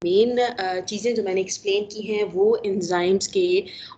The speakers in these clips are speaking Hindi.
मेन चीज़ें जो मैंने एक्सप्लेन की हैं वो एंजाइम्स के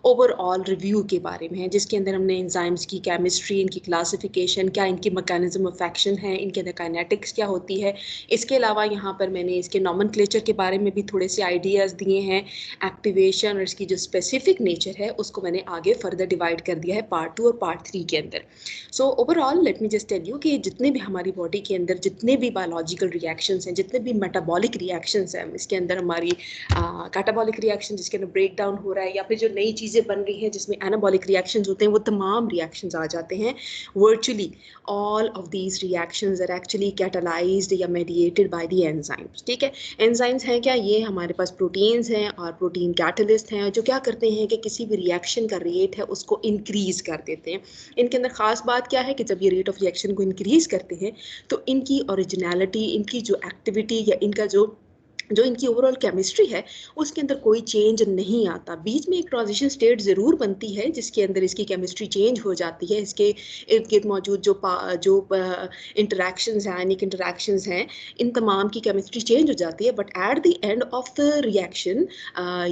ओवरऑल रिव्यू के बारे में है, जिसके अंदर हमने एंजाइम्स की केमिस्ट्री, इनकी क्लासिफिकेशन, क्या इनकी मैकेनिज्म ऑफ एक्शन है, इनके अंदर काइनेटिक्स क्या होती है। इसके अलावा यहाँ पर मैंने इसके नॉमेनक्लेचर के बारे में भी थोड़े से आइडियाज़ दिए हैं। एक्टिवेशन और इसकी जो स्पेसिफिक नेचर है उसको मैंने आगे फर्दर डिवाइड कर दिया है पार्ट 2 और पार्ट 3 के अंदर। So overall let me just tell you कि जितने भी हमारी बॉडी के अंदर जितने भी बायोलॉजिकल रिएक्शंस हैं, जितने भी मेटाबॉलिक रिएक्शंस हैं, इसके अंदर हमारी कैटाबॉलिक रिएक्शन जिसके अंदर ब्रेक डाउन हो रहा है, या फिर जो नई चीज़ें बन रही हैं जिसमें एनाबॉलिक रिएक्शंस होते हैं, वो तमाम रिएक्शंस आ जाते हैं। Virtually all of these reactions are actually catalysed या मेडिएटेड बाय द एंजाइम्स। ठीक है, एंजाइम्स हैं क्या? ये हमारे पास प्रोटीन्स हैं और प्रोटीन कैटलिस्ट हैं जो क्या करते हैं कि किसी भी रिएक्शन का रेट है उसको इंक्रीज कर देते हैं। इनके अंदर खास बात क्या है कि जब ये रेट ऑफ रिएक्शन को इंक्रीज करते हैं तो इनकी ओरिजिनलिटी, इनकी जो एक्टिविटी या इनका जो इनकी ओवरऑल केमिस्ट्री है उसके अंदर कोई चेंज नहीं आता। बीच में एक ट्रांजिशन स्टेट ज़रूर बनती है जिसके अंदर इसकी केमिस्ट्री चेंज हो जाती है, इसके इर्द गिर्द मौजूद जो इंटरेक्शंस हैं, आयनिक इंटरेक्शंस हैं, इन तमाम की केमिस्ट्री चेंज हो जाती है। But at the end of the reaction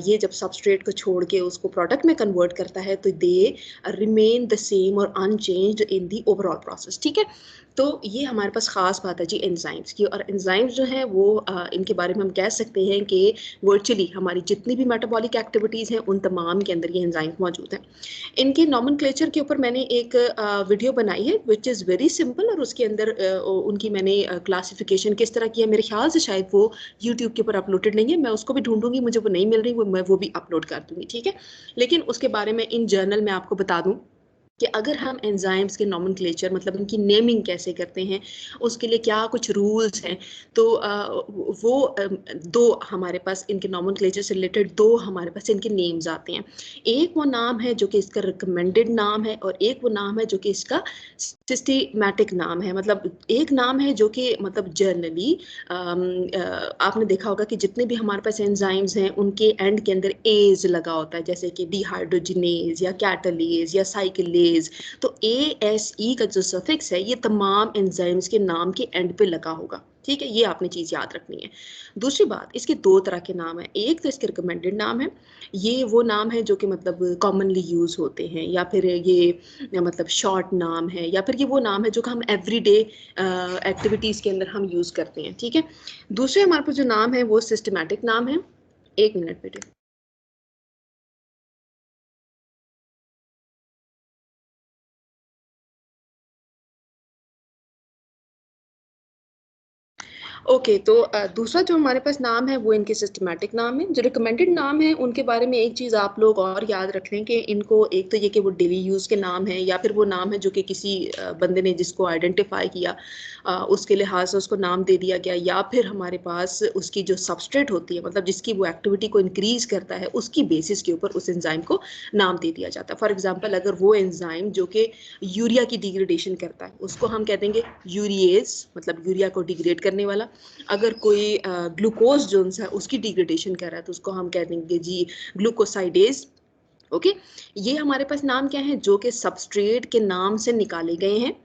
ये जब सबस्ट्रेट को छोड़ के उसको प्रोडक्ट में कन्वर्ट करता है तो दे रिमेन द सेम और unchanged in the overall process. ठीक है, तो ये हमारे पास ख़ास बात है जी एंजाइम्स की। और एंजाइम्स जो हैं वो इनके बारे में हम कह सकते हैं कि वर्चुअली हमारी जितनी भी मेटाबॉलिक एक्टिविटीज़ हैं उन तमाम के अंदर ये एंजाइम्स मौजूद हैं। इनके नॉमेनक्लेचर के ऊपर मैंने एक वीडियो बनाई है विच इज़ वेरी सिंपल, और उसके अंदर उनकी मैंने क्लासिफिकेशन किस तरह की है, मेरे ख्याल से शायद वो यूट्यूब के ऊपर अपलोडेड नहीं है, मैं उसको भी ढूंढूंगी, मुझे वो नहीं मिल रही, मैं वो भी अपलोड कर दूंगी। ठीक है, लेकिन उसके बारे में इन जर्नल में आपको बता दूँ कि अगर हम एंजाइम्स के नॉमेनक्लेचर मतलब उनकी नेमिंग कैसे करते हैं, उसके लिए क्या कुछ रूल्स हैं, तो वो दो हमारे पास इनके नॉमेनक्लेचर से रिलेटेड दो हमारे पास इनके नेम्स आते हैं। एक वो नाम है जो कि इसका रिकमेंडेड नाम है, और एक वो नाम है जो कि इसका सिस्टेमैटिक नाम है। मतलब एक नाम है जो कि मतलब जर्नली आपने देखा होगा कि जितने भी हमारे पास एंजाइम्स हैं उनके एंड के अंदर एज लगा होता है, जैसे कि डिहाइड्रोजिनेज या कैटलेज या साइक्लेज। तो ASE का जो सफिक्स है ये तमाम एंजाइम्स के नाम के एंड पे लगा होगा। ठीक है, ये आपने चीज़ याद रखनी है। दूसरी बात, इसके दो तरह के नाम हैं। एक तो इसके रिकमेंडेड नाम है, ये वो नाम है जो कि मतलब कॉमनली यूज़ होते हैं, या फिर ये मतलब शॉर्ट नाम है, या फिर ये वो नाम है जो कि हम एवरीडे एक्टिविटीज़ के अंदर हम यूज़ करते हैं। ठीक है, दूसरे हमारे पास जो नाम है वो सिस्टमैटिक नाम है। एक मिनट बेटे। ओके, तो दूसरा जो हमारे पास नाम है वो इनके सिस्टमैटिक नाम है। जो रिकमेंडेड नाम है उनके बारे में एक चीज़ आप लोग और याद रख लें कि इनको एक तो ये कि वो डेली यूज़ के नाम है, या फिर वो नाम है जो कि किसी बंदे ने जिसको आइडेंटिफाई किया उसके लिहाज से उसको नाम दे दिया गया, या फिर हमारे पास उसकी जो सबस्ट्रेट होती है मतलब जिसकी वो एक्टिविटी को इंक्रीज करता है उसकी बेसिस के ऊपर उस एंजाइम को नाम दे दिया जाता है। फॉर एग्जाम्पल, अगर वो एंजाइम जो कि यूरिया की डिग्रेडेशन करता है उसको हम कह देंगे यूरिएज, मतलब यूरिया को डिग्रेड करने वाला। अगर कोई ग्लूकोज जो है उसकी डिग्रेडेशन कर रहा है तो उसको हम कह देंगे जी ग्लूकोसाइडेज। ओके, ये हमारे पास नाम क्या है जो कि सबस्ट्रेट के नाम से निकाले गए हैं,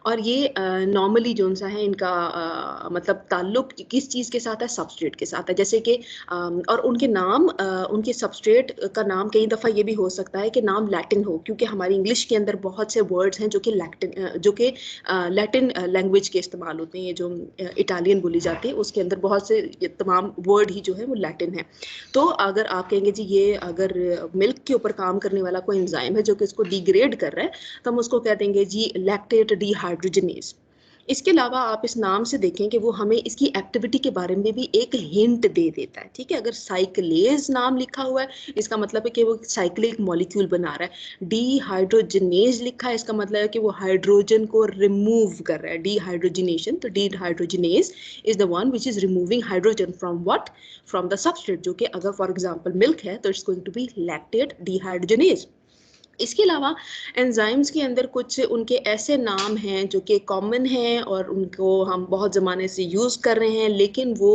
और ये नॉर्मली जो सा है इनका मतलब ताल्लुक किस चीज़ के साथ है, सबस्ट्रेट के साथ है। जैसे कि और उनके नाम उनके सबस्ट्रेट का नाम कई दफ़ा ये भी हो सकता है कि नाम लैटिन हो, क्योंकि हमारी इंग्लिश के अंदर बहुत से वर्ड्स हैं जो कि लैटिन लैंग्वेज के इस्तेमाल होते हैं। ये जो इटालियन बोली जाती है उसके अंदर बहुत से तमाम वर्ड ही जो है वो लैटिन है। तो अगर आप कहेंगे जी ये अगर मिल्क के ऊपर काम करने वाला कोई एंजाइम है जो कि इसको डिग्रेड कर रहा है तो हम उसको कह देंगे जी लैक्टेट डिहाइड्रोजनेज। इसके अलावा आप इस नाम से देखें कि वो हमें इसकी एक्टिविटी के बारे में भी एक हिंट दे देता है। ठीक है, अगर साइक्लेज नाम लिखा हुआ है इसका मतलब है कि वो साइक्लिक मॉलिक्यूल बना रहा है। डिहाइड्रोजनेज लिखा है इसका मतलब है कि वो हाइड्रोजन को रिमूव कर रहा है, डिहाइड्रोजिनेशन। तो dehydrogenase is the one which is removing hydrogen from what, from the substrate, जो कि अगर फॉर एग्जांपल मिल्क है तो it's going to be lactate dehydrogenase. इसके अलावा एंजाइम्स के अंदर कुछ उनके ऐसे नाम हैं जो कि कॉमन हैं और उनको हम बहुत ज़माने से यूज़ कर रहे हैं, लेकिन वो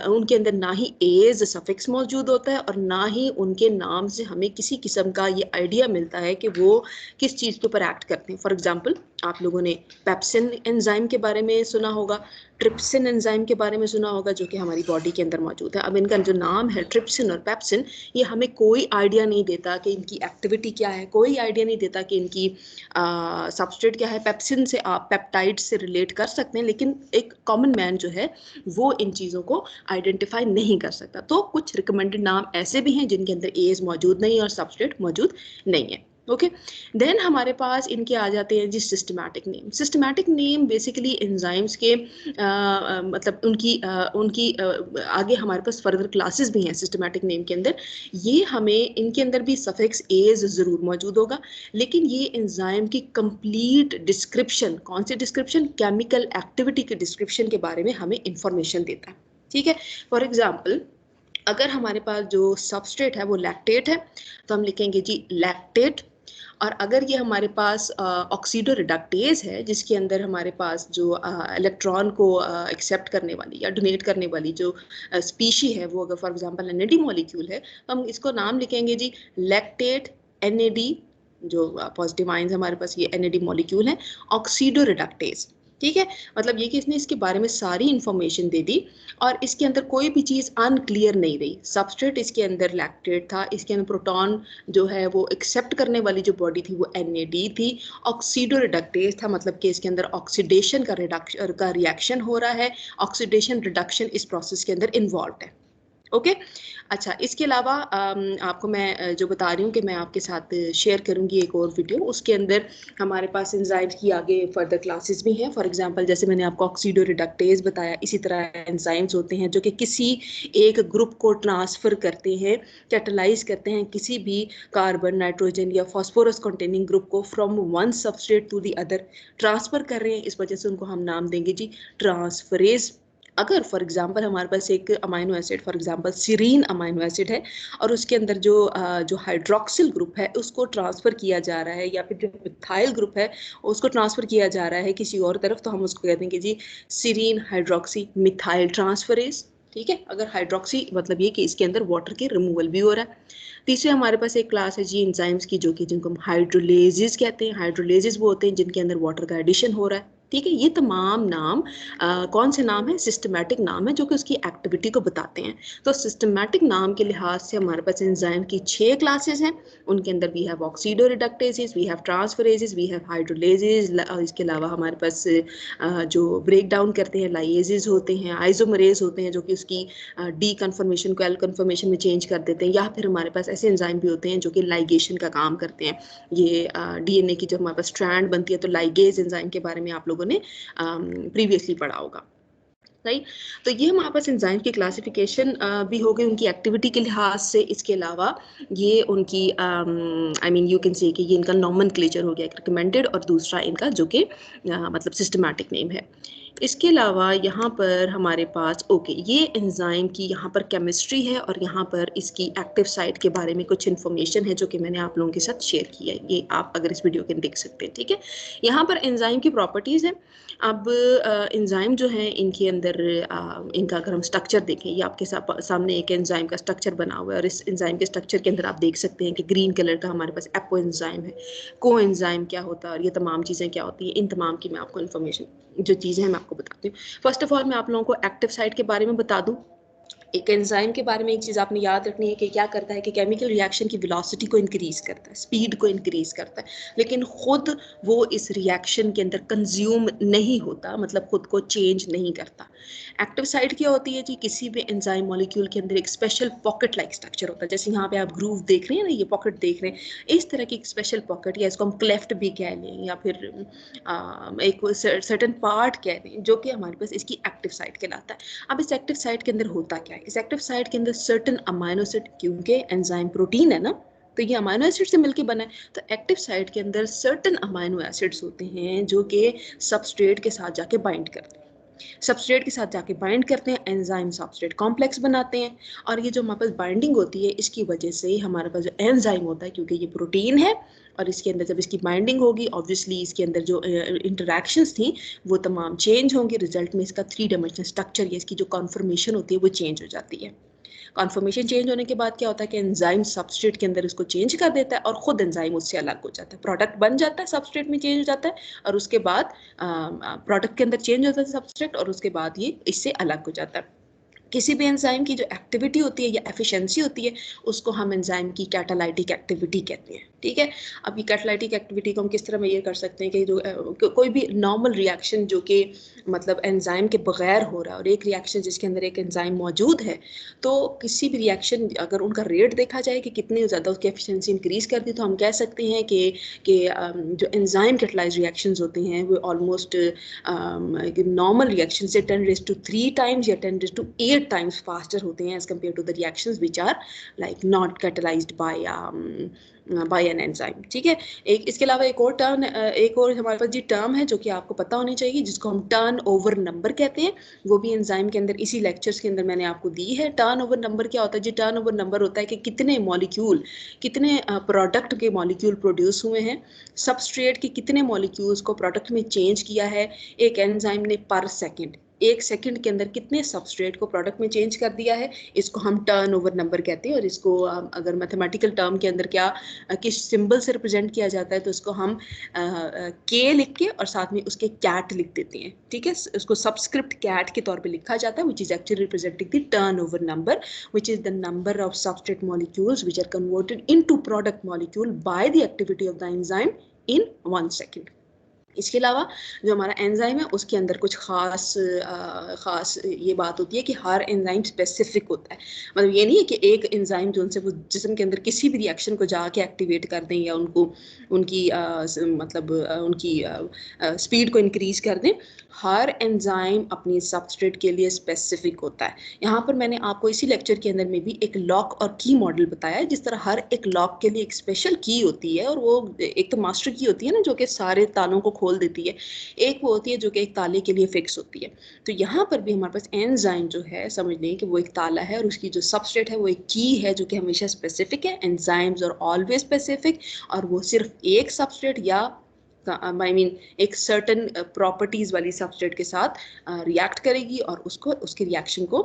उनके अंदर ना ही एज सफिक्स मौजूद होता है और ना ही उनके नाम से हमें किसी किस्म का ये आइडिया मिलता है कि वो किस चीज़ के ऊपर एक्ट करते हैं। फॉर एग्जांपल, आप लोगों ने पेप्सिन एंजाइम के बारे में सुना होगा, ट्रिप्सिन एंजाइम के बारे में सुना होगा, जो कि हमारी बॉडी के अंदर मौजूद है। अब इनका जो नाम है ट्रिप्सिन और पेप्सिन, ये हमें कोई आइडिया नहीं देता कि इनकी एक्टिविटी क्या है, कोई आइडिया नहीं देता कि इनकी सबस्ट्रेट क्या है। पेप्सिन से आप पेप्टाइड से रिलेट कर सकते हैं, लेकिन एक कॉमन मैन जो है वो इन चीज़ों को आइडेंटिफाई नहीं कर सकता। तो कुछ रिकमेंडेड नाम ऐसे भी हैं जिनके अंदर एज मौजूद नहीं है और सबस्ट्रेट मौजूद नहीं है। ओके, देन हमारे पास इनके आ जाते हैं जी systematic name. Systematic name basically enzymes के मतलब उनकी आगे हमारे पास फर्दर क्लासेस भी हैं सिस्टमैटिक नेम के अंदर। ये हमें इनके अंदर भी सफिक्स एज ज़रूर मौजूद होगा, लेकिन ये एंजाइम की कंप्लीट डिस्क्रिप्शन, कौन सी डिस्क्रिप्शन, केमिकल एक्टिविटी की डिस्क्रिप्शन के बारे में हमें इंफॉर्मेशन देता है। ठीक है, फॉर एग्जाम्पल अगर हमारे पास जो सबस्ट्रेट है वो लैक्टेट है तो हम लिखेंगे जी लैक्टेट। और अगर ये हमारे पास ऑक्सीडो रिडक्टेज है, जिसके अंदर हमारे पास जो इलेक्ट्रॉन को एक्सेप्ट करने वाली या डोनेट करने वाली जो स्पीशी है, वो अगर फॉर एग्जांपल एनएडी मॉलिक्यूल है, तो हम इसको नाम लिखेंगे जी लैक्टेट एनएडी। जो पॉजिटिव आयंस हमारे पास ये एनएडी मॉलिक्यूल है, ऑक्सीडो रिडक्टेज। ठीक है, मतलब ये कि इसने इसके बारे में सारी इंफॉर्मेशन दे दी और इसके अंदर कोई भी चीज़ अनक्लियर नहीं रही। सबस्ट्रेट इसके अंदर लैक्टेट था, इसके अंदर प्रोटॉन जो है वो एक्सेप्ट करने वाली जो बॉडी थी वो NAD थी। ऑक्सीडो रिडक्टेज था, मतलब कि इसके अंदर ऑक्सीडेशन का रिएक्शन हो रहा है, ऑक्सीडेशन रिडक्शन इस प्रोसेस के अंदर इन्वॉल्व है। ओके, अच्छा, इसके अलावा आपको मैं जो बता रही हूँ कि मैं आपके साथ शेयर करूँगी एक और वीडियो, उसके अंदर हमारे पास एंजाइम्स की आगे फर्दर क्लासेस भी हैं। फॉर एग्जांपल जैसे मैंने आपको ऑक्सीडो रिडक्टेज बताया, इसी तरह एंजाइम्स होते हैं जो कि किसी एक ग्रुप को ट्रांसफ़र करते हैं, कैटलाइज करते हैं किसी भी कार्बन, नाइट्रोजन या फॉस्फोरस कंटेनिंग ग्रुप को from one substrate to the other transfer कर रहे हैं। इस वजह से उनको हम नाम देंगे जी ट्रांसफरेज। अगर फॉर एग्जांपल हमारे पास एक amino acid, for example serine amino acid है और उसके अंदर जो हाइड्रोक्सिल ग्रुप है उसको ट्रांसफ़र किया जा रहा है, या फिर जो मिथाइल ग्रुप है उसको ट्रांसफ़र किया जा रहा है किसी और तरफ, तो हम उसको कहते हैं कि जी सीरीन हाइड्रोक्सी मिथाइल ट्रांसफरेज। ठीक है, अगर हाइड्रोक्सी मतलब ये कि इसके अंदर वाटर के रिमूवल भी हो रहा है। तीसरे हमारे पास एक क्लास है जी एंजाइम्स की, जो कि जिनको हम हाइड्रोलेजेस कहते हैं। हाइड्रोलेजेस वो होते हैं जिनके अंदर वाटर का एडिशन हो रहा है। ठीक है, ये तमाम नाम कौन से नाम है, सिस्टमैटिक नाम है जो कि उसकी एक्टिविटी को बताते हैं। तो सिस्टमैटिक नाम के लिहाज से हमारे पास एंजाइम की 6 क्लासेस हैं। उनके अंदर we have oxidoreductases, we have transferases, we have hydrolases. इसके अलावा हमारे पास जो ब्रेक डाउन करते हैं लाइएजेस होते हैं, आइसोमरेज होते हैं जो कि उसकी डी कन्फर्मेशन को एल कन्फर्मेशन में चेंज कर देते हैं। या फिर हमारे पास ऐसे एंजाइम भी होते हैं जो कि लाइगेशन का काम करते हैं। ये DNA की जब हमारे पास स्ट्रैंड बनती है तो लाइगेज एंजाइम के बारे में आप लोगों ने प्रीवियसली पढ़ा होगा, राइट। तो ये हमारे पास एंजाइम की क्लासिफिकेशन भी हो गई उनकी एक्टिविटी के लिहाज से। इसके अलावा ये उनकी I mean you can say कि ये इनका नॉमेनक्लेचर हो गया, एक रिकमेंडेड और दूसरा इनका जो कि मतलब सिस्टमैटिक नेम है। इसके अलावा यहाँ पर हमारे पास ओके ये एंजाइम की यहाँ पर केमिस्ट्री है और यहाँ पर इसकी एक्टिव साइट के बारे में कुछ इन्फॉर्मेशन है जो कि मैंने आप लोगों के साथ शेयर किया है। ये आप अगर इस वीडियो के देख सकते हैं। ठीक है, यहाँ पर एंजाइम की प्रॉपर्टीज़ हैं। अब एंजाइम जो है इनके अंदर इनका अगर हम स्ट्रक्चर देखें, ये आपके सामने एक एंजाइम का स्ट्रक्चर बना हुआ है और इस एंजाइम के स्ट्रक्चर के अंदर आप देख सकते हैं कि ग्रीन कलर का हमारे पास एपो एंजाइम है, को एंजाइम क्या होता है और ये तमाम चीज़ें क्या होती हैं। इन तमाम की मैं आपको इन्फॉर्मेशन जो चीज़ें हैं मैं आपको बताती हूँ। फर्स्ट ऑफ ऑल मैं आप लोगों को एक्टिव साइट के बारे में बता दूँ। एक एंजाइम के बारे में एक चीज़ आपने याद रखनी है कि क्या करता है कि केमिकल रिएक्शन की वेलोसिटी को इंक्रीज करता है, स्पीड को इंक्रीज करता है, लेकिन खुद वो इस रिएक्शन के अंदर कंज्यूम नहीं होता, मतलब खुद को चेंज नहीं करता। एक्टिव साइट क्या होती है जी, किसी भी एंजाइम मॉलिक्यूल के अंदर एक स्पेशल पॉकेट लाइक स्ट्रक्चर होता है। जैसे यहाँ पे आप ग्रूव देख रहे हैं ना, ये पॉकेट देख रहे हैं, इस तरह की एक स्पेशल पॉकेट, या इसको हम क्लेफ्ट भी कह लें या फिर एक सर्टन पार्ट कह लें, जो कि हमारे पास इसकी एक्टिव साइट कहलाता है। अब इस एक्टिव साइट के अंदर होता क्या है, इस एक्टिव साइट के अंदर सर्टन अमाइनो एसिड, क्योंकि एंजाइम प्रोटीन है ना तो ये अमाइनो एसिड से मिलकर बना है, तो एक्टिव साइट के अंदर सर्टन अमाइनो एसिड्स होते हैं जो कि सबस्ट्रेट के साथ जाके बाइंड करते हैं। सबस्ट्रेट के साथ जाके बाइंड करते हैं, एंजाइम सबस्ट्रेट कॉम्प्लेक्स बनाते हैं, और ये जो हमारे पास बाइंडिंग होती है इसकी वजह से हमारे पास जो एंजाइम होता है, क्योंकि ये प्रोटीन है और इसके अंदर जब इसकी बाइंडिंग होगी ऑब्वियसली इसके अंदर जो इंटरेक्शंस थी वो तमाम चेंज होंगे। रिजल्ट में इसका 3 डायमेंशनल स्ट्रक्चर या इसकी जो कॉन्फर्मेशन होती है वो चेंज हो जाती है। कॉन्फर्मेशन चेंज होने के बाद क्या होता है कि एंजाइम सबस्ट्रेट के अंदर इसको चेंज कर देता है और खुद एंजाइम उससे अलग हो जाता है, प्रोडक्ट बन जाता है, सबस्ट्रेट में चेंज हो जाता है और उसके बाद प्रोडक्ट के अंदर चेंज होता है सबस्ट्रेट और उसके बाद ये इससे अलग हो जाता है। किसी भी एंजाइम की जो एक्टिविटी होती है या एफिशिएंसी होती है उसको हम एंजाइम की कैटालाइटिक एक्टिविटी कहते हैं, ठीक है। अब ये कैटालाइटिक एक्टिविटी को हम किस तरह मेजर कर सकते हैं कि जो कोई भी नॉर्मल रिएक्शन जो कि मतलब एंजाइम के बगैर हो रहा है और एक रिएक्शन जिसके अंदर एक एंजाइम मौजूद है, तो किसी भी रिएक्शन अगर उनका रेट देखा जाए कि कितनी ज़्यादा उसकी एफिशिएंसी इंक्रीज कर दी तो हम कह सकते हैं कि जो एंजाइम कैटालाइज्ड रिएक्शंस होते हैं वो ऑलमोस्ट नॉर्मल रिएक्शन से 10⁻³ टाइम्स या 10⁻8 times faster होते हैं as compared to the reactions which are like not catalyzed by an enzyme, ठीक है। एक इसके अलावा एक और हमारे पास जी टर्म है जो कि आपको पता होनी चाहिए जिसको हम टर्न ओवर नंबर कहते हैं, वो भी एंजाइम के अंदर इसी लेक्चर्स के अंदर मैंने आपको दी है। टर्न ओवर नंबर क्या होता है जी? टर्न ओवर नंबर होता है कि कितने मॉलिक्यूल, कितने प्रोडक्ट के मॉलिक्यूल प्रोड्यूस हुए हैं, सबस्ट्रेट के कितने मॉलिक्यूल्स को प्रोडक्ट में चेंज किया है एक एंजाइम ने पर सेकेंड, एक सेकंड के अंदर कितने सबस्ट्रेट को प्रोडक्ट में चेंज कर दिया है, इसको हम टर्न ओवर नंबर कहते हैं। और इसको अगर मैथमेटिकल टर्म के अंदर क्या किस सिंबल से रिप्रेजेंट किया जाता है तो इसको हम के लिख के और साथ में उसके कैट लिख देते हैं, ठीक है। उसको सबस्क्रिप्ट कैट के तौर पे लिखा जाता है which is actually representing the turn over number which is the number of substrate molecules which are converted into product molecule by the activity of the enzyme in 1 second. इसके अलावा जो हमारा एंजाइम है उसके अंदर कुछ खास ये बात होती है कि हर एंजाइम स्पेसिफिक होता है। मतलब ये नहीं है कि एक एंजाइम जो उनसे वो जिस्म के अंदर किसी भी रिएक्शन को जाके एक्टिवेट कर दें या उनको उनकी उनकी स्पीड को इंक्रीज कर दें। हर एंजाइम अपनी सबस्ट्रेट के लिए स्पेसिफिक होता है। यहाँ पर मैंने आपको इसी लेक्चर के अंदर में भी एक लॉक और की मॉडल बताया है। जिस तरह हर एक लॉक के लिए एक स्पेशल की होती है और वो एक तो मास्टर की होती है ना जो कि सारे तालों को खोल देती है, एक वो होती है जो कि एक ताले के लिए फिक्स होती है। तो यहाँ पर भी हमारे पास एंजाइम जो है समझ लें कि वो एक ताला है और उसकी जो सबस्ट्रेट है वो एक की है जो कि हमेशा स्पेसिफिक है। एंजाइम्स आर ऑलवेज स्पेसिफिक और वो सिर्फ एक सबस्ट्रेट या एक सर्टन प्रॉपर्टीज वाली सबस्ट्रेट के साथ रिएक्ट करेगी और उसको उसके रिएक्शन को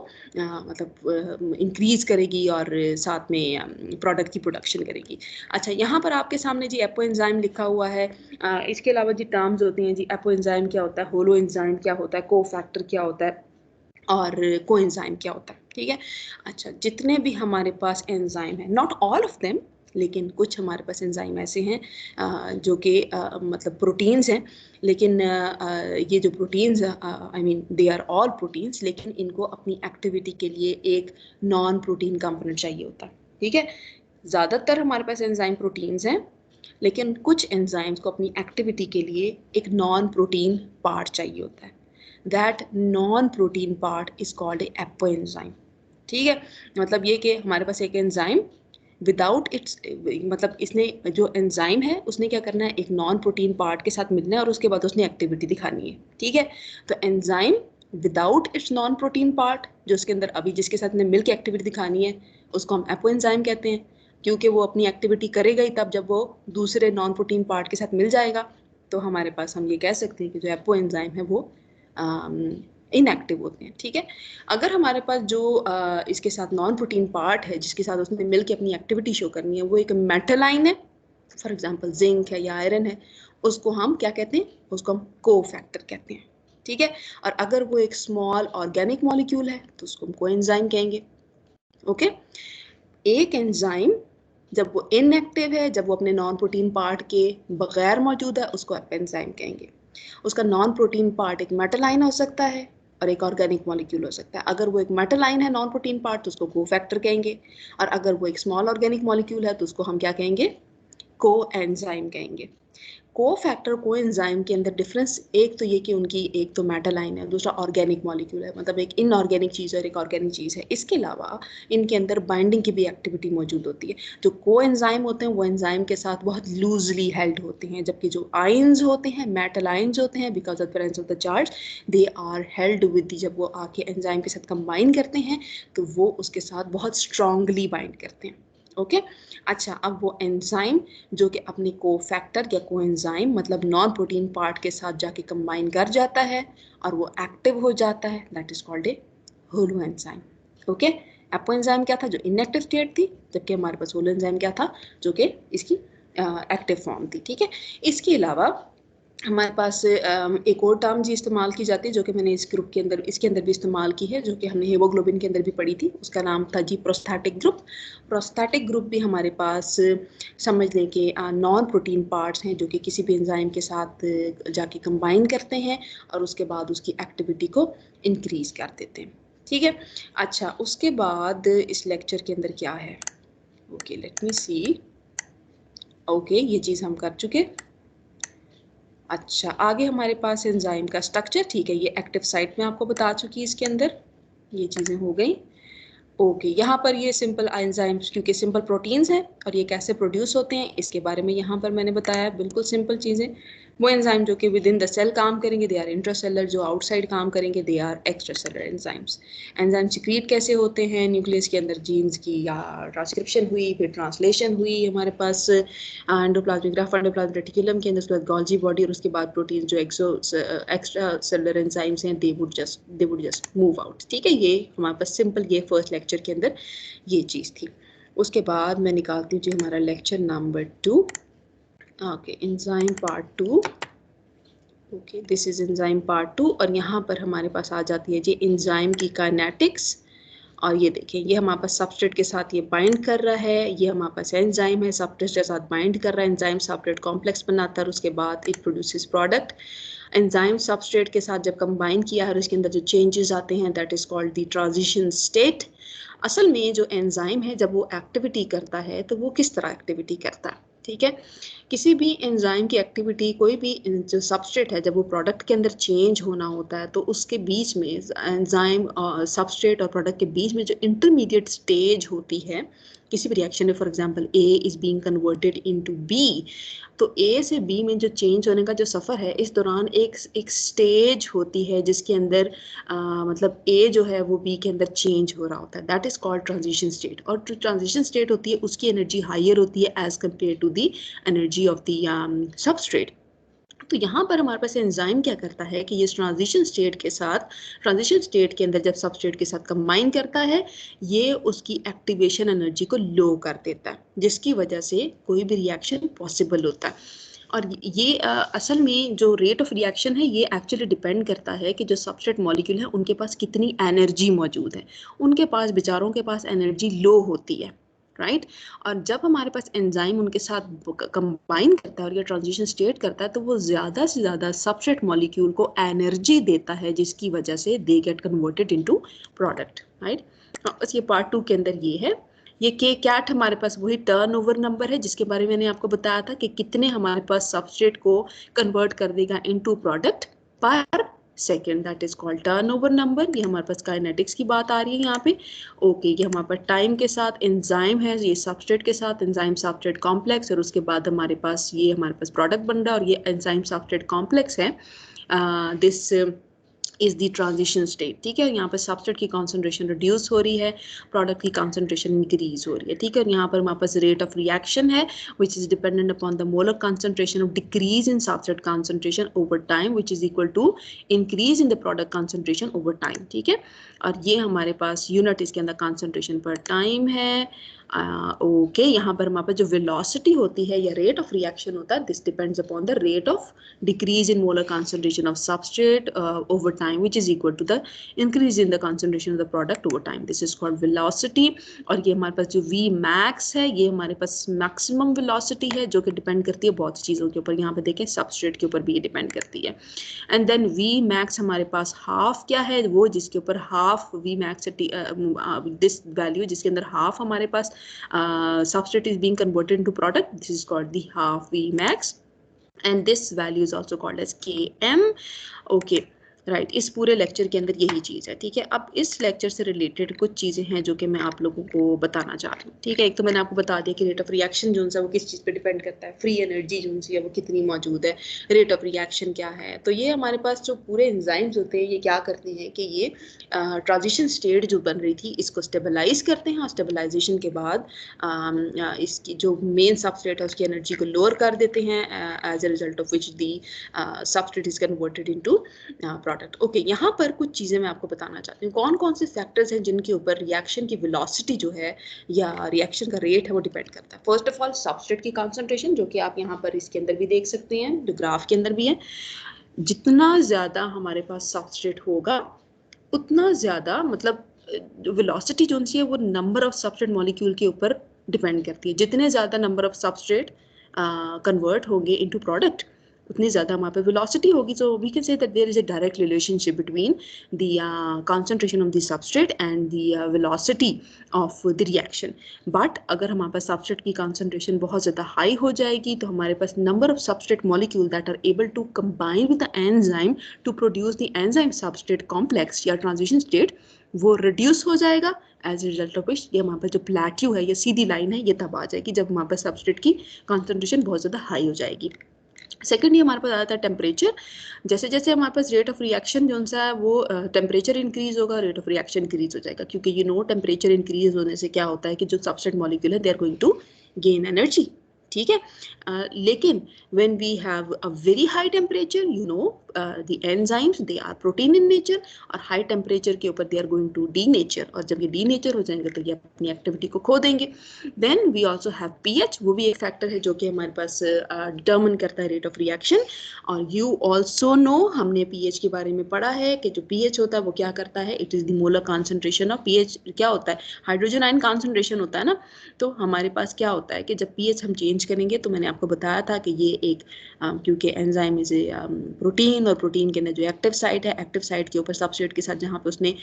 इंक्रीज करेगी और साथ में प्रोडक्ट की प्रोडक्शन करेगी। अच्छा, यहाँ पर आपके सामने जी एपो एंजाइम लिखा हुआ है। इसके अलावा जी टर्म्स होती हैं जी, एपो एंजाइम क्या होता है, होलो एंजाइम क्या होता है, को फैक्टर क्या होता है और को एंजाइम क्या होता है, ठीक है। अच्छा, जितने भी हमारे पास एंजाइम है, नॉट ऑल ऑफ देम, लेकिन कुछ हमारे पास एंजाइम ऐसे हैं जो कि मतलब प्रोटीन्स हैं, लेकिन ये जो proteins they are all proteins, लेकिन इनको अपनी एक्टिविटी के लिए एक नॉन प्रोटीन कंपोनेंट चाहिए होता है, ठीक है। ज़्यादातर हमारे पास एंजाइम प्रोटीन्स हैं, लेकिन कुछ एंजाइम्स को अपनी एक्टिविटी के लिए एक नॉन प्रोटीन पार्ट चाहिए होता है। That non protein part is called a apo enzyme, ठीक है। मतलब ये कि हमारे पास एक एंजाइम विदाउट इट्स मतलब इसने जो एंजाइम है उसने क्या करना है, एक नॉन प्रोटीन पार्ट के साथ मिलना है और उसके बाद उसने एक्टिविटी दिखानी है, ठीक है। तो enzyme without its non protein part जो उसके अंदर अभी जिसके साथ ने मिलकर एक्टिविटी दिखानी है उसको हम एपो एंजाइम कहते हैं, क्योंकि वो अपनी एक्टिविटी करेगा ही तब जब वो दूसरे नॉन प्रोटीन पार्ट के साथ मिल जाएगा। तो हमारे पास हम ये कह सकते हैं कि जो एपो एंजाइम है वो इनएक्टिव होते हैं, ठीक है। अगर हमारे पास जो इसके साथ नॉन प्रोटीन पार्ट है जिसके साथ उसने मिलकर अपनी एक्टिविटी शो करनी है वो एक मेटल आयन है, फॉर एग्जांपल जिंक है या आयरन है, उसको हम क्या कहते हैं, उसको हम को फैक्टर कहते हैं, ठीक है। और अगर वो एक स्मॉल ऑर्गेनिक मॉलिक्यूल है तो उसको हम कोएंजाइम कहेंगे, ओके। एक एंजाइम जब वो इनएक्टिव है, जब वो अपने नॉन प्रोटीन पार्ट के बगैर मौजूद है, उसको आप एंजाइम कहेंगे। उसका नॉन प्रोटीन पार्ट एक मेटल आयन हो सकता है और एक ऑर्गेनिक मॉलिक्यूल हो सकता है। अगर वो एक मेटल आयन है नॉन प्रोटीन पार्ट तो उसको को फैक्टर कहेंगे, और अगर वो एक स्मॉल ऑर्गेनिक मॉलिक्यूल है तो उसको हम क्या कहेंगे, को एंजाइम कहेंगे। को फैक्टर को एंजाइम के अंदर डिफरेंस एक तो ये कि उनकी एक तो मेटल आयन है, दूसरा ऑर्गेनिक मॉलिक्यूल है, मतलब एक इनऑर्गेनिक चीज़ और एक ऑर्गेनिक चीज़ है। इसके अलावा इनके अंदर बाइंडिंग की भी एक्टिविटी मौजूद होती है। जो को एंजाइम होते हैं वो एंजाइम के साथ बहुत लूजली हेल्ड होते हैं, जबकि जो आयन्स होते हैं, मेटल आयन्स होते हैं, because of presence of the charge they are held with, जब वो आके एंजाइम के साथ कंबाइन करते हैं तो वो उसके साथ बहुत स्ट्रांगली बाइंड करते हैं, ओके। अच्छा, अब वो एंजाइम जो कि अपने को फैक्टर या को एंजाइम मतलब नॉन प्रोटीन पार्ट के साथ जाके कंबाइन कर जाता है और वो एक्टिव हो जाता है, that is called a holo enzyme, okay. Apo enzyme क्या था, जो इनएक्टिव स्टेट थी, जबकि हमारे पास होलो एंजाइम क्या था, जो कि इसकी एक्टिव फॉर्म थी। ठीक है, इसके अलावा हमारे पास एक और टर्म जी इस्तेमाल की जाती है, जो कि मैंने इस ग्रुप के अंदर, इसके अंदर भी इस्तेमाल की है, जो कि हमने हीमोग्लोबिन के अंदर भी पढ़ी थी। उसका नाम था जी प्रोस्थेटिक ग्रुप। प्रोस्थेटिक ग्रुप भी हमारे पास समझ लें कि नॉन प्रोटीन पार्ट्स हैं, जो कि किसी भी एंजाइम के साथ जाके कंबाइन करते हैं और उसके बाद उसकी एक्टिविटी को इंक्रीज कर देते हैं। ठीक है, अच्छा उसके बाद इस लेक्चर के अंदर क्या है, ओके लेट मी सी। ओके, ये चीज़ हम कर चुके। अच्छा, आगे हमारे पास एंजाइम का स्ट्रक्चर, ठीक है, ये एक्टिव साइट में आपको बता चुकी है, इसके अंदर ये चीज़ें हो गई। ओके, यहाँ पर ये सिंपल एंजाइम्स, क्योंकि सिंपल प्रोटीन्स हैं और ये कैसे प्रोड्यूस होते हैं इसके बारे में यहाँ पर मैंने बताया, बिल्कुल सिंपल चीज़ें। वो एंजाइम जो कि विद इन द सेल काम करेंगे, दे आर इंट्रासेलर, जो आउटसाइड काम करेंगे, they are extracellular enzymes. Enzyme secrete कैसे होते हैं न्यूक्लियस के अंदर, जीन्स की या ट्रांसक्रिप्शन हुई, फिर ट्रांसलेशन हुई हमारे पास एंडोप्लाज्मिक ग्राफ, एंडोप्लाज्मिक रेटिकुलम के अंदर, उसके बाद गोल्जी बॉडी, और उसके बाद प्रोटीन जो एक्स्ट्रा सेलुलर एंजाइम्स हैं, they would just move out. ठीक है, ये हमारे पास सिंपल ये फर्स्ट लेक्चर के अंदर ये चीज़ थी। उसके बाद मैं निकालती हूँ जी हमारा lecture number 2। Okay, enzyme part 2। Okay, this is enzyme part 2 और यहाँ पर हमारे पास आ जाती है जी एंजाइम की काइनेटिक्स। और ये देखें, ये हमारे पास सबस्ट्रेट के साथ ये बाइंड कर रहा है, ये हमारे पास एंजाइम है, सबस्ट्रेट के साथ बाइंड कर रहा है, एंजाइम सबस्ट्रेट कॉम्प्लेक्स बनाता है और उसके बाद it produces product. Enzyme substrate के साथ जब कंबाइन किया है और इसके अंदर जो चेंजेस आते हैं, that is called the transition state. असल में जो एंजाइम है जब वो एक्टिविटी करता है तो वो किस तरह एक्टिविटी करता है, ठीक है। किसी भी एंजाइम की एक्टिविटी, कोई भी जो सबस्ट्रेट है, जब वो प्रोडक्ट के अंदर चेंज होना होता है तो उसके बीच में एंजाइम सबस्ट्रेट और प्रोडक्ट के बीच में जो इंटरमीडिएट स्टेज होती है किसी भी रिएक्शन में, for example A is being converted into B, तो ए से बी में जो चेंज होने का जो सफ़र है, इस दौरान एक स्टेज होती है जिसके अंदर मतलब ए जो है वो बी के अंदर चेंज हो रहा होता है, that is called transition state. और जो ट्रांजिशन स्टेट होती है उसकी एनर्जी हायर होती है as compared to the energy of the substrate. तो यहाँ पर हमारे पास एंजाइम क्या करता है कि ये ट्रांजिशन स्टेट के साथ, ट्रांजिशन स्टेट के अंदर जब सबस्ट्रेट के साथ कंबाइन करता है, ये उसकी एक्टिवेशन एनर्जी को लो कर देता है, जिसकी वजह से कोई भी रिएक्शन पॉसिबल होता है। और ये असल में जो रेट ऑफ रिएक्शन है ये एक्चुअली डिपेंड करता है कि जो सबस्ट्रेट मॉलिक्यूल है उनके पास कितनी एनर्जी मौजूद है। उनके पास, बेचारों के पास एनर्जी लो होती है, राइट। और जब हमारे पास एंजाइम उनके साथ कंबाइन करता है और ये ट्रांजिशन स्टेट करता है तो वो ज़्यादा से ज़्यादा सबस्ट्रेट मॉलिक्यूल को एनर्जी देता है, जिसकी वजह से they get converted into product, right. बस ये पार्ट 2 के अंदर ये है। ये के कैट हमारे पास वही टर्नओवर नंबर है जिसके बारे में मैंने आपको बताया था कि कितने हमारे पास सबस्ट्रेट को कन्वर्ट कर देगा इनटू प्रोडक्ट पर second, that is called turnover number. ये हमारे पास काइनेटिक्स की बात आ रही है यहाँ पे। ओके, ये हमारे पास टाइम के साथ एंजाइम है, ये सबस्ट्रेट के साथ एंजाइम सबस्ट्रेट कॉम्प्लेक्स, और उसके बाद हमारे पास ये हमारे पास प्रोडक्ट बन रहा है और ये एंजाइम सबस्ट्रेट कॉम्प्लेक्स है। This is the transition state, ठीक है। यहाँ पर सबस्ट्रेट की कॉन्सेंट्रेशन रिड्यूस हो रही है, प्रोडक्ट की कॉन्सेंट्रेशन इंक्रीज हो रही है, ठीक है। और यहाँ पर हमारे पास रेट ऑफ रिएक्शन है which is dependent upon the molar concentration of decrease in substrate concentration over time which is equal to increase in the product concentration over time, ठीक है। और ये हमारे पास यूनिट इसके अंदर कॉन्सेंट्रेशन पर टाइम है। ओके, यहाँ पर हमारे पास जो वेलोसिटी होती है या रेट ऑफ रिएक्शन होता है, this depends upon the rate of decrease in molar concentration of substrate over time which is equal to the increase in the concentration of the product over time, this is called velocity. और ये हमारे पास जो वी मैक्स है, ये हमारे पास मैक्सिमम वेलोसिटी है जो कि डिपेंड करती है बहुत सी चीज़ों के ऊपर। यहाँ पे देखें सबस्ट्रेट के ऊपर भी ये डिपेंड करती है। एंड देन वी मैक्स हमारे पास हाफ क्या है, वो जिसके ऊपर half V max this value जिसके अंदर हाफ हमारे पास substrate is being converted into product, this is called the half Vmax, and this value is also called as Km. Okay, right, इस पूरे लेक्चर के अंदर यही चीज़ है, ठीक है। अब इस लेक्चर से रिलेटेड कुछ चीज़ें हैं जो कि मैं आप लोगों को बताना चाह रही हूँ, ठीक है। एक तो मैंने आपको बता दिया कि रेट ऑफ रिएक्शन जो है वो किस चीज़ पे डिपेंड करता है, फ्री एनर्जी जो है वो कितनी मौजूद है, रेट ऑफ रिएक्शन क्या है। तो ये हमारे पास जो पूरे एंजाइम्स होते हैं ये क्या करते हैं कि ये ट्रांजिशन स्टेट जो बन रही थी इसको स्टेबलाइज करते हैं, और स्टेबलाइजेशन के बाद इसकी जो मेन सबस्ट्रेट है उसकी एनर्जी को लोअर कर देते हैं, as a result of which the substrate is converted into product. Product. Okay, यहाँ पर कुछ चीज़ें मैं आपको बताना चाहती हूँ। कौन कौन से फैक्टर्स हैं जिनके ऊपर रिएक्शन की वेलोसिटी जो है या रिएक्शन का रेट है वो डिपेंड करता है। फर्स्ट ऑफ ऑल सबस्ट्रेट की कॉन्सेंट्रेशन, जो कि आप यहाँ पर इसके अंदर भी देख सकते हैं, जो ग्राफ के अंदर भी है। जितना ज़्यादा हमारे पास सबस्ट्रेट होगा उतना ज़्यादा मतलब वेलोसिटी जो सी है वो नंबर ऑफ सबस्ट्रेट मॉलिक्यूल के ऊपर डिपेंड करती है। जितने ज़्यादा नंबर ऑफ सबस्ट्रेट कन्वर्ट होंगे इनटू प्रोडक्ट उतनी ज़्यादा हमारे पे वेलोसिटी होगी। So we can say that there is a direct relationship between the concentration of the substrate and the velocity of the reaction. But अगर हमारे पास सबस्ट्रेट की concentration बहुत ज़्यादा हाई हो जाएगी तो हमारे पास number of substrate molecule that are able to combine with the enzyme to produce the enzyme substrate complex या ट्रांजिशन स्टेट वो रिड्यूस हो जाएगा। As a result of which ये हमारे पास जो प्लेट्यू है या सीधी लाइन है ये तब आ जाएगी जब हमारे पास सबस्ट्रेट की कॉन्सेंट्रेशन बहुत ज़्यादा हाई हो जाएगी। सेकेंड ये हमारे पास आता है टेम्परेचर। जैसे जैसे हमारे पास रेट ऑफ रिएक्शन जो सा है वो टेम्परेचर इंक्रीज होगा, रेट ऑफ रिएक्शन इंक्रीज हो जाएगा, क्योंकि यू नो टेम्परेचर इंक्रीज होने से क्या होता है कि जो सबस्ट्रेट मॉलिक्यूल है they are going to gain energy. ठीक है, लेकिन when we have a very high temperature, you know, the enzymes they are protein in nature और high temperature के ऊपर they are going to denature, और जब ये denature हो जाएंगे तो ये अपनी एक्टिविटी को खो देंगे। Then we also have pH, वो भी एक फैक्टर है जो कि हमारे पास डिटर्मिन करता है रेट ऑफ रिएक्शन। और you also know, हमने pH के बारे में पढ़ा है कि जो pH होता है वो क्या करता है, it is the molar concentration of pH। क्या होता है, हाइड्रोजन आयन कॉन्सेंट्रेशन होता है ना। तो हमारे पास क्या होता है कि जब pH हम चेंज करेंगे तो मैंने आपको बताया था कि ये एक क्योंकि एंजाइम इज ए प्रोटीन और प्रोटीन के अंदर जो एक्टिव साइट है, एक्टिव साइट के ऊपर सबस्ट्रेट के साथ जहाँ पे उसने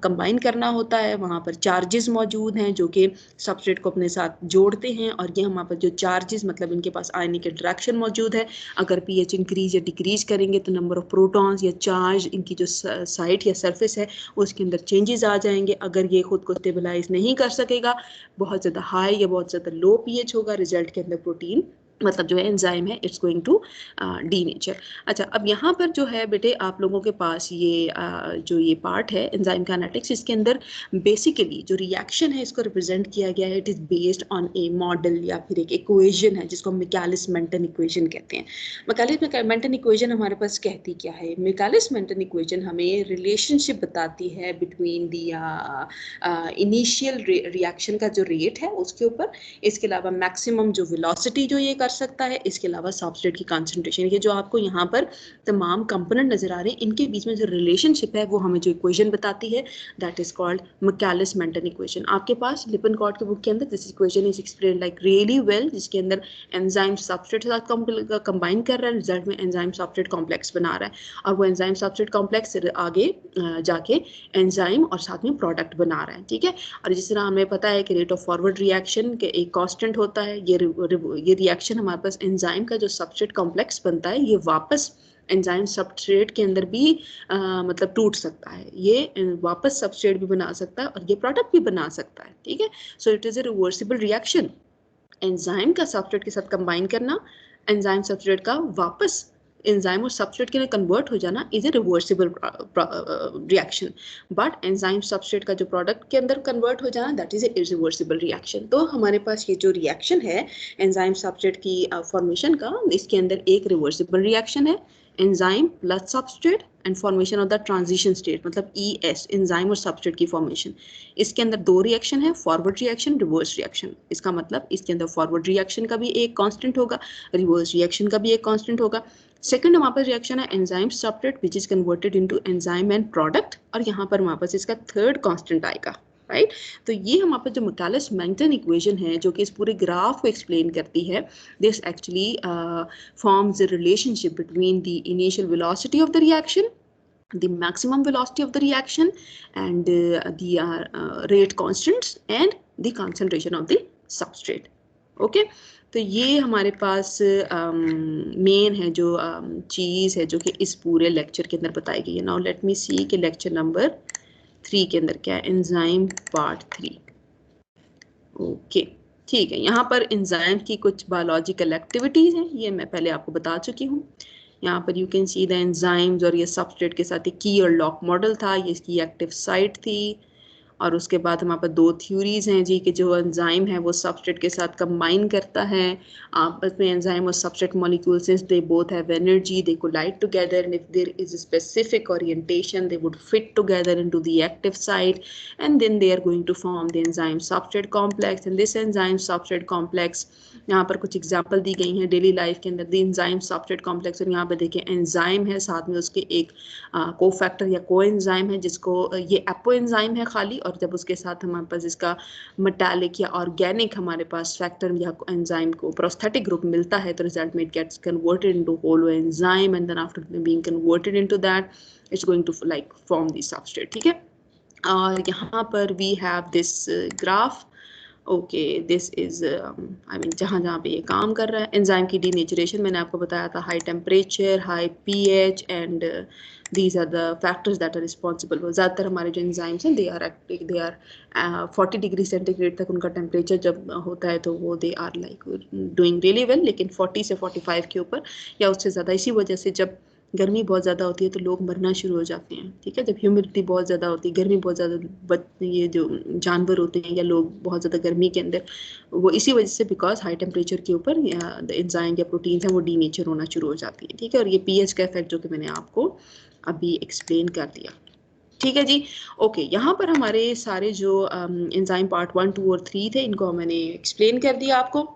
कंबाइन करना होता है वहाँ पर चार्जेस मौजूद हैं जो कि सबस्ट्रेट को अपने साथ जोड़ते हैं। और ये हमारे पास जो चार्जेस मतलब इनके पास आयनिक इंटरेक्शन मौजूद है। अगर pH इंक्रीज या डिक्रीज करेंगे तो नंबर ऑफ प्रोटॉन्स या चार्ज इनकी जो साइट या सरफेस है उसके अंदर चेंजेस आ जाएंगे। अगर ये खुद को स्टेबलाइज नहीं कर सकेगा, बहुत ज़्यादा हाई या बहुत ज़्यादा लो pH होगा, रिजल्ट के अंदर प्रोटीन मतलब जो एंजाइम है इट्स गोइंग टू डीनेचर। अच्छा, अब यहाँ पर जो है बेटे आप लोगों के पास ये जो ये पार्ट है एंजाइम काइनेटिक्स, इसके अंदर बेसिकली जो रिएक्शन है इसको रिप्रेजेंट किया गया है। It is based on A model या फिर एक इक्वेशन है जिसको हम मिकालिस-मेंटन इक्वेशन कहते हैं। मिकालिस-मेंटन इक्वेशन हमारे पास कहती क्या है, मिकालिस-मेंटन इक्वेशन हमें रिलेशनशिप बताती है बिटवीन दी इनिशियल रिएक्शन का जो रेट है उसके ऊपर, इसके अलावा मैक्सिमम जो वेलोसिटी जो ये कर सकता है, इसके अलावा सबस्ट्रेट की कंसंट्रेशन। ये जो आपको यहाँ पर तमाम कंपोनेंट नजर आ रहे हैं इनके बीच में जो रिलेशनशिप है वो हमें जो इक्वेशन बताती है दैट इज कॉल्ड मिकालिस-मेंटन इक्वेशन। आपके पास लिपनकॉर्ट के बुक के अंदर this equation is explained like really well, जिसके अंदर एंजाइम सबस्ट्रेट के साथ कंबाइन कर रहा है, रिजल्ट में एंजाइम सबस्ट्रेट कॉम्प्लेक्स बना रहा है और वो एंजाइम सबस्ट्रेट कॉम्प्लेक्स आगे जाके एंजाइम और साथ में प्रोडक्ट बना रहा है। ठीक है, और जिस तरह हमें पता है कि रेट ऑफ फॉरवर्ड रिएक्शन के एक कांस्टेंट होता है, ये रिएक्शन हमारे पास एंजाइम का जो सबस्ट्रेट कॉम्प्लेक्स बनता है ये वापस एंजाइम सबस्ट्रेट के अंदर भी मतलब टूट सकता है, ये वापस सबस्ट्रेट भी बना सकता है और ये प्रोडक्ट भी बना सकता है। ठीक है, so it is a reversible reaction. Enzyme का सबस्ट्रेट के साथ कंबाइन करना, एंजाइम सबस्ट्रेट का वापस एंजाइम और सबस्ट्रेट के लिए कन्वर्ट हो जाना is a reversible reaction. But enzyme substrate का जो प्रोडक्ट के अंदर कन्वर्ट हो जाना that is a irreversible reaction. तो हमारे पास ये जो रिएक्शन है एंजाइम सबस्ट्रेट की फॉर्मेशन का, इसके अंदर एक रिवर्सिबल रिएक्शन है, enzyme plus substrate and formation of the transition state मतलब ES, एंजाइम और सबस्ट्रेट की फॉर्मेशन। इसके अंदर दो रिएक्शन है, फॉरवर्ड रिएक्शन, रिवर्स रिएक्शन। इसका मतलब इसके अंदर फॉरवर्ड रिएक्शन का भी एक कांस्टेंट होगा, रिवर्स रिएक्शन का भी एक कांस्टेंट होगा। सेकंड हमारे पास रिएक्शन है enzyme substrate which is converted into enzyme and product, और यहाँ पर हमारे पास इसका थर्ड कांस्टेंट आएगा। राइट, तो ये हमारे पास जो मिकालिस-मेंटन इक्वेशन है जो कि इस पूरे ग्राफ को एक्सप्लेन करती है, this actually forms the relationship between the initial velocity of the reaction, the maximum velocity of the reaction and the rate constants and the concentration of the substrate. Okay, तो ये हमारे पास मेन है जो चीज़ है जो कि इस पूरे लेक्चर के अंदर बताई गई है। नाउ लेट मी सी कि लेक्चर नंबर 3 के अंदर क्या है, एंजाइम पार्ट 3। ओके, ठीक है, यहाँ पर एंजाइम की कुछ बायोलॉजिकल एक्टिविटीज़ हैं, ये मैं पहले आपको बता चुकी हूँ। यहाँ पर you can see the enzymes और ये सबस्ट्रेट के साथ एक की और लॉक मॉडल था, ये इसकी एक्टिव साइट थी और उसके बाद हमारे पास 2 थ्योरीज हैं जी कि जो एंजाइम है वो सबस्ट्रेट के साथ कंबाइन करता है आपस में। एंजाइम और substrate molecule, since they both have energy, they collide together, and if there is a specific orientation they would fit together into the active site, and then they are going to form the enzyme substrate complex. And this enzyme substrate complex, यहाँ पर कुछ एग्जांपल दी गई हैं डेली लाइफ के अंदर, द एंजाइम सबस्ट्रेट कॉम्प्लेक्स। और यहाँ पे देखिए एंजाइम है, साथ में उसके एक कोफैक्टर या कोएंजाइम है जिसको ये एपो एंजाइम है खाली, और जब उसके साथ हमारे पास इसका मेटालिक या ऑर्गेनिक हमारे पास फैक्टर या एंजाइम को प्रोस्थेटिक ग्रुप मिलता है तो रिजल्ट में it gets converted into holo enzyme, and then after being converted into that it's going to like form the substrate. ठीक है, और यहाँ पर we have this graph. Okay, this is I mean जहाँ जहाँ पे ये काम कर रहा है। एंजाइम की डीनेचुरेशन मैंने आपको बताया था, high temperature, high pH, and these are the factors that are responsible. ज़्यादातर हमारे जो एंजाइम्स हैं दे आर 40 डिग्री सेंटीग्रेड तक उनका टेम्परेचर जब होता है तो वो they are like doing really well, लेकिन 40 से 45 के ऊपर या उससे ज़्यादा, इसी वजह से जब गर्मी बहुत ज़्यादा होती है तो लोग मरना शुरू हो जाते हैं। ठीक है, जब ह्यूमिडिटी बहुत ज़्यादा होती है, गर्मी बहुत ज़्यादा, ये जो जानवर होते हैं या लोग बहुत ज़्यादा गर्मी के अंदर, वो इसी वजह से बिकॉज हाई टेम्परेचर के ऊपर एंजाइम या प्रोटीन्स हैं वो डीनेचर होना शुरू हो जाती है। ठीक है, और ये पीएच का इफेक्ट जो कि मैंने आपको अभी एक्सप्लेन कर दिया। ठीक है जी, ओके, यहाँ पर हमारे सारे जो एंजाइम पार्ट 1, 2 और 3 थे इनको मैंने एक्सप्लेन कर दिया आपको,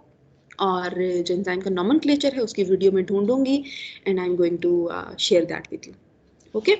और जो एंजाइम का नॉमेनक्लेचर है उसकी वीडियो में ढूंढूंगी and I am going to share that with you. Okay.